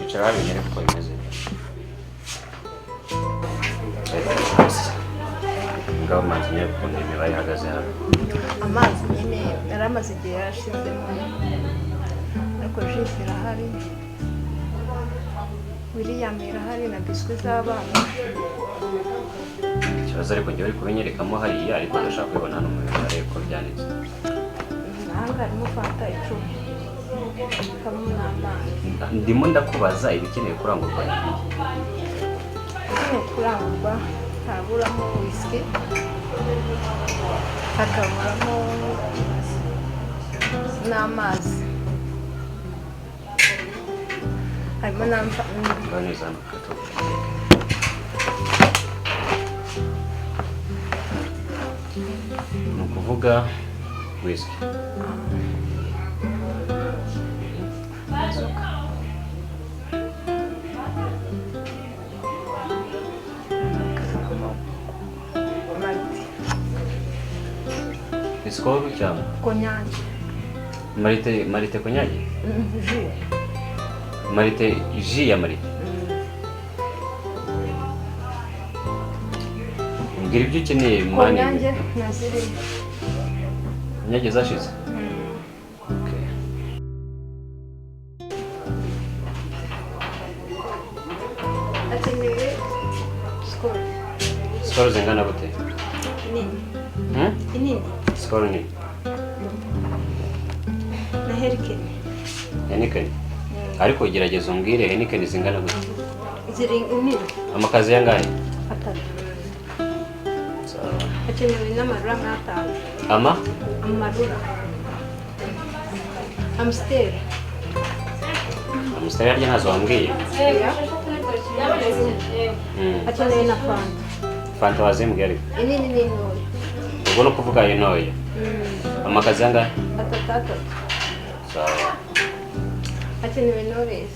icara binyere ko bimeze ngaho amazi nyine kundi imibare ihagaze hano amazi nyine yari amaze igihe yarashizemo ariko jus irahari William irahari na biswi z'abana ikibazo ariko njye bari kubinyerekamo hariya ariko ndashaka kubibona hano mu mibare ko byanditse nahanga harimo fanta icumi kabamo n'amazi ndimo ndakubaza ibikeneye kurangurwa n'ibihe ikeneye kurangurwa haburamo whisky hakaburamo n'amazi harimo neza hano gato ni ukuvuga whisky Skol cyangwa konyange marite konyange jus marite ji ya marite ngira ibyo ukeneye mani konyange naziri nyage zashize okay akeneye skol zingana gute nini nini skol nini na Heineken ariko gerageza umbwire Heineken zingana gute ziri nini amakazi yangahe atatu akenewe n'amarura nk'atanu amarura Amstel yarya ntazo wambwiye akenewe na fanta wazimbwiye ariko inini n'intoya ubwo no kuvuga ayo ntoya amakazi yangahe atatu sawa akenewe Knowless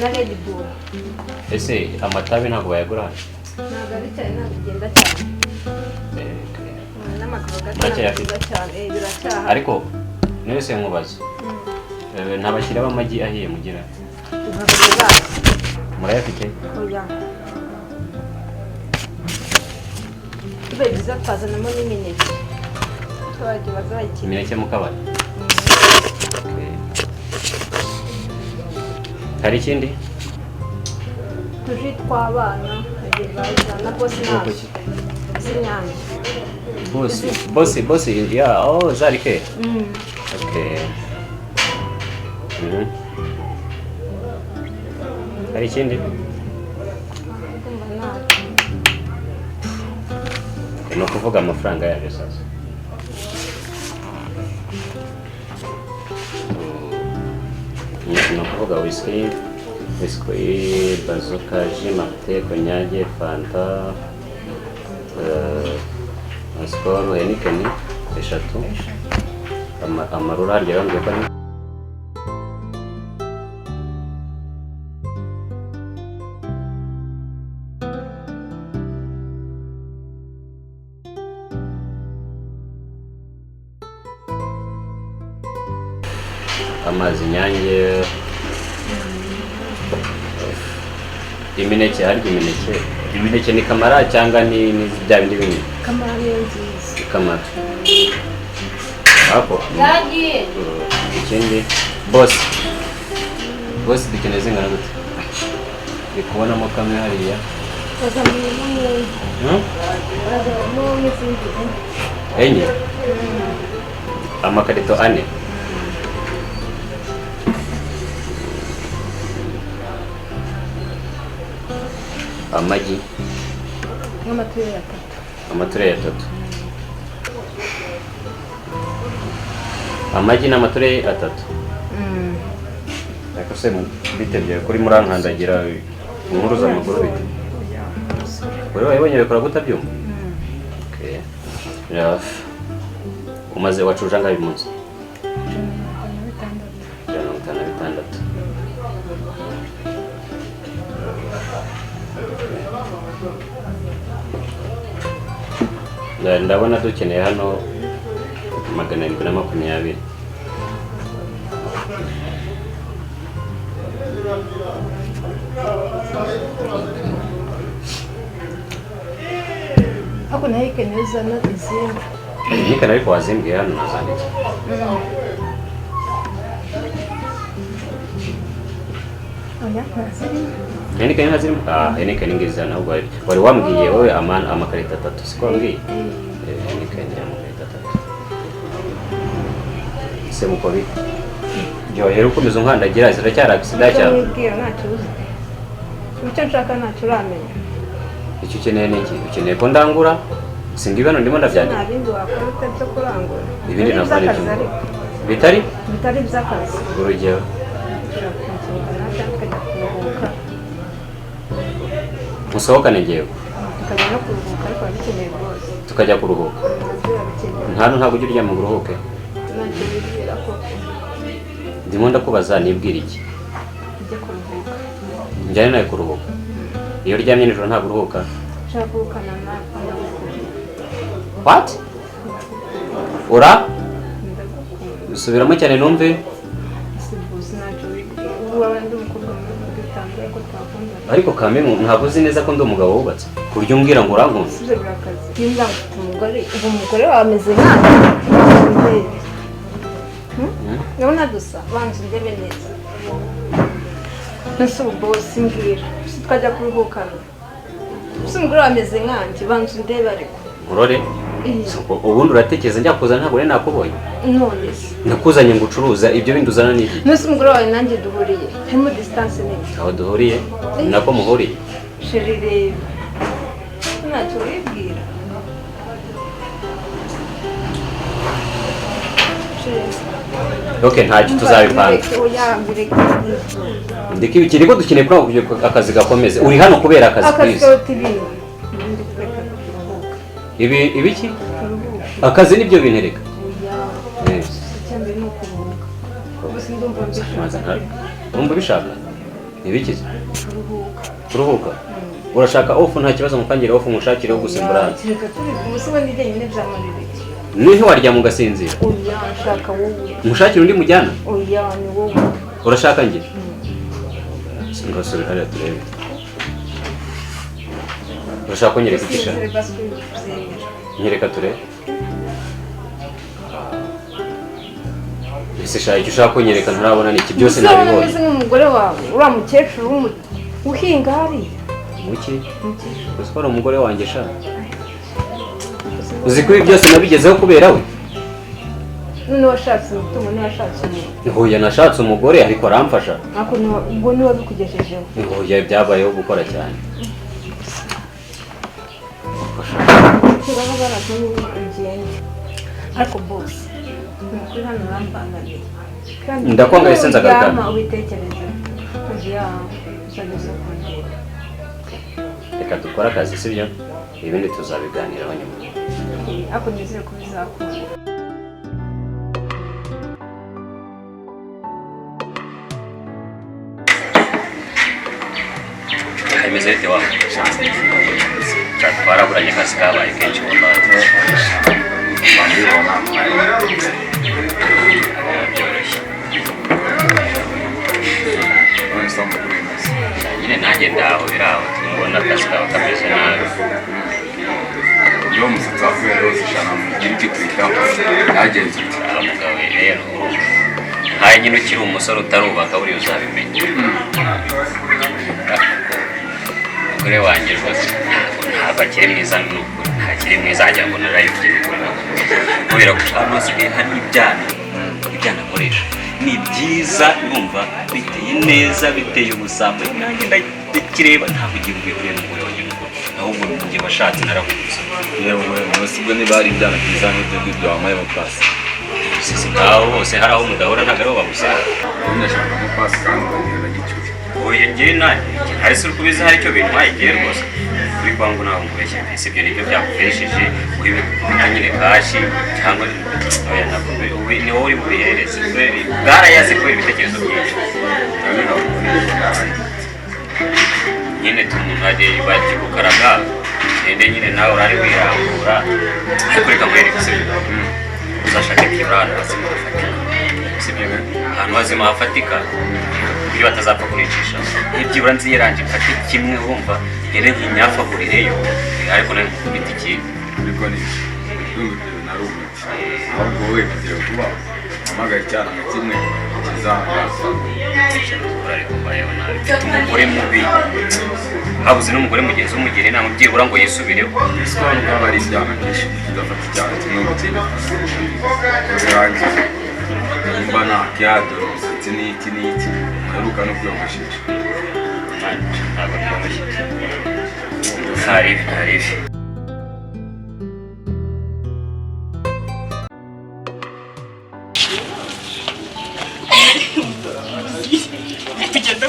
na Red Bull ese amatabi ntabwo bayagura ntabwo ari cyane ntabwo bigenda cyane n'amakaro biracyayafite cyane biracyahari ariko niwe se nkubaza nta bakiriya b'amagi ahiye mugira murayafite oya tube byiza twazanamo n'imineke abaturage bazayikina imineke mu kabari hari ikindi tuji tw'abana na bosi nazo z'inyange bosi ya zarike okay hari ikindi ni ukuvuga amafaranga yaje sasa ni ukuvuga whisky bazoka ji mate konyange fanta skol Heineken eshatu amarura harya bambwiye ko ni amazi Inyange imineke harya imineke ni kamara cyangwa ni bya bindi bindi kamara niyo nziza kamara hapo ikindi bosi dukeneye zingana gute ndi kubonamo kamwe hariya bazamuyemo n'izindi enye amakarito 4 amagi amature 3 amagi n'amature 3 ariko se bitebye kuri murankandagira inkuru z'amaguru bite wewe wabonye bikora gutabyumva okay umaze wacuje angahe munsi 56 ndabona dukeneye hano 720 ako nahike neza na izindi Heineken ariko wazimbwiye hano nazanditse oya ntazirimo Heineken ntazirimo Heineken ngiza naho wari wambwiye wowe amakarita 3 siko wambwiye Heineken amakarita 3 se mukobi yo rero ukomeza nkandagira ziracyari accident cyane ubwira ntacyo uzi icyo nshaka ntacyo uramenya icyo ukeneye ni iki ukeneye ko ndangura singi bano ndimo ndavyandika nta bindi wakora utabyo kurangura ibindi nabwo ni byo bitari by'akazi urugero musohokane ngewe tukajya no kuruhuka ariko bikeneye rwose tukajya kuruhuka ntabwo ujya uryama ngo uruhuke ntacyo bibwira ko ndimo ndakubaza nibwira iki ujye kuruhuka njyane nawe kuruhuka iyo uryamye nijoro ntabwo uruhuka ushaka kuruhukana nawe what ura subiramo cyane numve sibuzi ntacyo bibwira ubu wabandi umukobwa mwiza utangaye ko twakunda ariko kamemu ntabwo uzi neza ko ndi umugabo wubatse ku buryo umbwira ngo urankunda sibyo birakazi nimba mfite umugore ubu umugore wawe ameze nkawe urabona dusa banza undebe neza ese ubu bosi mbwira twajya kuruhukana ese umugore wawe ameze nkanjye banza undebe ariko ngorore ubundi uratekereza njya kuzana ntabwo rero nakubonye none se nakuzanye ngo ucuruza ibyo bindi uzana n'iki nese umugore wawe nanjye duhuriye harimo distance nini aho duhuriye ni nako muhuriye sheri reba ntacyo wibwira ntacyo tuzabipanga ndeke ibikiri ko dukeneye kuri akazi gakomeze uri hano kubera akazi kwiza ibiki akazi nibyo bintereka urumva bishaka ibikize kuruhuka urashaka ofu nta kibazo mukangire ofu mushakireho gusimbura nihe waryama ugasinzira mushakire undi mujyana urashaka njye ngasubira hariya turebe urashaka kunyereka iki shaka nyereka turebe ese shaka icyo ushaka kunyereka ntarabona ni iki byose nabibonye umeze nk'umugore wawe uriya mukecuru uhinga hariya muki gusa ko ari umugore wanjye shaka uzi ko ibi byose nabigezeho kubera we none washatse umutungo ntiwashatse umuntu hoya nashatse umugore ariko aramfasha ubwo niwe wabikugejejeho hoya byabayeho gukora cyane turabona ugenda ariko bose ni ukuri hano urambangamiye ndakwanga ese nzagaruka ubitekereze uzajya kongera reka dukore akazi sibyo ibindi tuzabiganiraho nyuma ariko nizere ko bizakunda bimeze bite wa twaraburanye akazi kabaye kenshi mu Rwanda byoroshye nyine nanjye ndaho biraho tubona akazi kawe kameze nabi iyo umusatsi wavuye rero ushaka mugira icyo twitaho ntagenze umugabo rero nkaye nyine ukiri umusore utarubaka buriya uzabimenya umugore wanjye rwose ntabwo akiri mwiza n'ukuri ntakiri mwiza wagira ngo narayobye n'ukuri kubera ko hano hasigaye hari ibyana nkoresha ni byiza numva biteye neza biteye ubusambo nanjye ndakireba ntabwo ugiye ubwikuriye n'umugore wanjye n'ukuri ahubwo mu gihe washatse narakubuze yewe umunsi ubwo niba hari ibyana byiza n'ibyo ngibyo wamaye mu pasi sisi ngaho hose hari aho mudahura ntabwo ariho bagusera ndashaka mu pasi kandi uragenda gicuti oya ngewe nanjye hari se uri kubizi hari icyo bintwaye igihe rwose kuri kwangu ntabwo nkubeshya mbese ibyo nibyo byakubesheje uhita nyine kashi cyangwa oya ntabwo ni wowe uri bubihereze bwarayaze kubera ibitekerezo byinshi nyine umuntu bakigukaraga ugende nyine nawe urari wirambura ariko reka nkwereke sibyo uzashake byibura ahantu hazima hafatika sibyo ahantu hazima hafatika iyo batazapfa kuricisha byibura nziyiranje mfate kimwe wumva ngere nkinyafagurireyo ariko nawe nkubita ikintu niko ni ndumva narumva ahubwo wowe kugira kuba amagaye cyane na kimwe kizangaza ariko bayeho nabi umugore mubi habuze n'umugore mugenzi w'umugeni inama byibura ngo yisubireho iswara ukaba ari ibyana byinshi kigafata icyana kimwe mu kindi kubirangiza nimba nta kiyado imisatsi n'iki n'iki uheruka no kwiyogoshesha ntabwo byoroshye ntaribi kugenda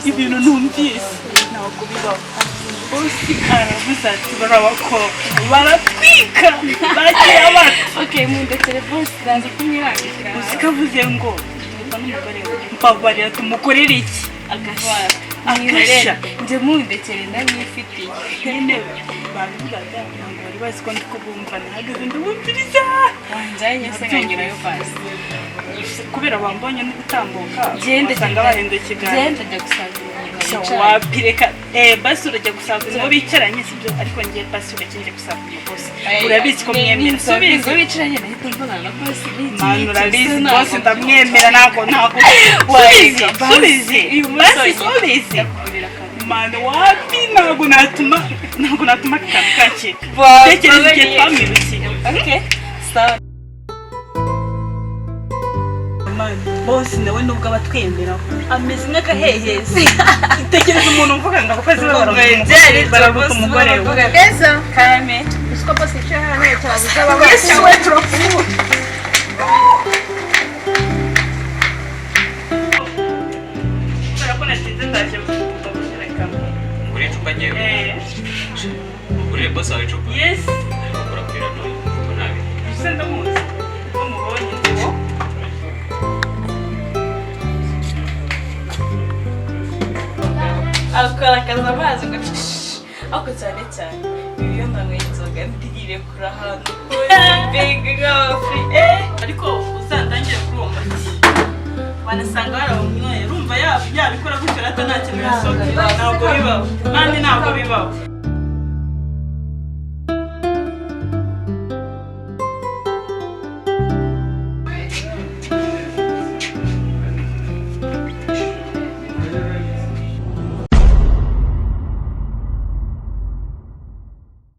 ibintu numvise ntabwo bibaho bose aravuze ati barabakora baratwika bagira bati okay mundekere bose nanze kumwirangika usikavuze ngo mva n'umugore we mbabarira tumukorere iki akasha nje mundekere ndamwifitiye nyine babivugaga ntabwo bari bazi ko ndi kubumva nahagaze ndabumviriza wanjanye se nkagerayo basi kubera bambonye no gutambuka gende usanga bahinduye ikiganiro gende njya gusazira wapireka basi urajya gusazira uwo bicaranye sibyo ariko ngiye basi urakinje gusazira bose urabizi ko mwemera subiza uwo bicaranye nahita mbona na basi manu urabizi bose ndamwemera ntabwo subizi subizi manu wapi ntabwo natuma akantu kacika tekereza igihe twamwirukiye okay sawa bose nawe nubwo abatwemera ameze nk'akahehezi itekereza umuntu mvuga ngo abakozi be baravuga umugore we Eza kame usiko bose cyane hano cyabuze baba yesu we turapfuye turabona tinze ndaje kugushaka uri icupa ngewe uri boss wawe icupa yes urakwira no nabi usenda muzi umubonye ngo akagaragaza amazi ngo ako cyane cyane iyo ndanywe inzoga ndigire kuri ahantu mbega nk'abafi ariko uzandangire kuri uwo muti wanasanga warawunyoye urumva yabikora gutyo rata nta kintu yasohoka ntabwo bibaho kandi ntabwo bibaho